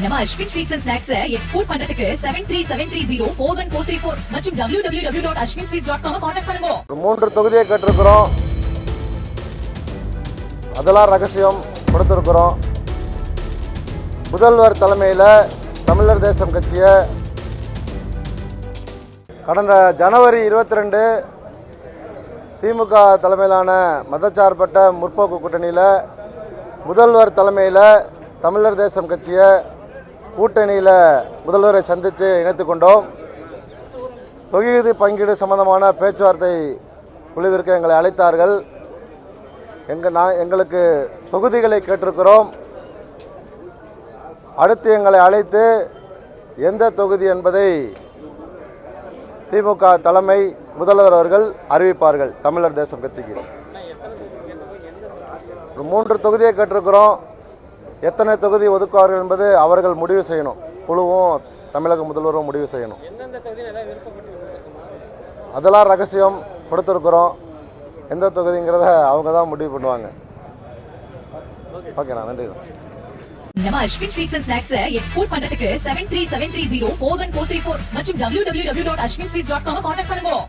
நம்ம Ashwin sweets and snacks export பண்றதுக்கு 7373041434 மற்றும் www.ashwinsweets.com கான்டாக்ட் பண்ணுங்க. 3 தொகுதியை கேட்டிருக்கிறோம். அதெல்லாம் ரகசியம் கொடுத்திருக்கிறோம். முதல்வர் தலைமையில் தமிழர் தேசம் கட்சியை கடந்த ஜனவரி 22 திமுக தலைமையிலான மதச்சார்பற்ற முற்போக்கு கூட்டணியில் முதல்வர் தலைமையில் தமிழர் தேசம் கட்சியை கூட்டணியில் முதல்வரை சந்தித்து இணைத்து கொண்டோம். தொகுதி பங்கீடு சம்பந்தமான பேச்சுவார்த்தை குழுவிற்கு எங்களை அழைத்தார்கள். எங்களுக்கு தொகுதிகளை கேட்டிருக்கிறோம். அடுத்து எங்களை அழைத்து எந்த தொகுதி என்பதை திமுக தலைமை முதல்வர் அவர்கள் அறிவிப்பார்கள். தமிழர் தேசம் கட்சிக்கு 3 தொகுதியை கேட்டிருக்கிறோம். எத்தனை தொகுதி ஒதுக்குவார்கள் என்பது அவர்கள் முடிவு செய்யணும். குழுவும் தமிழக முதல்வரும் முடிவு செய்யணும். அதெல்லாம் ரகசியம் கொடுத்துருக்குறோம். எந்த தொகுதிங்கிறத அவங்க தான் முடிவு பண்ணுவாங்க. ஓகேண்ணா, நன்றி. நம்ம Ashwin sweets and snacks export பண்றதுக்கு 7373041434 மற்றும் www.ashwinsweets.com கான்டாக்ட் பண்ணுங்க.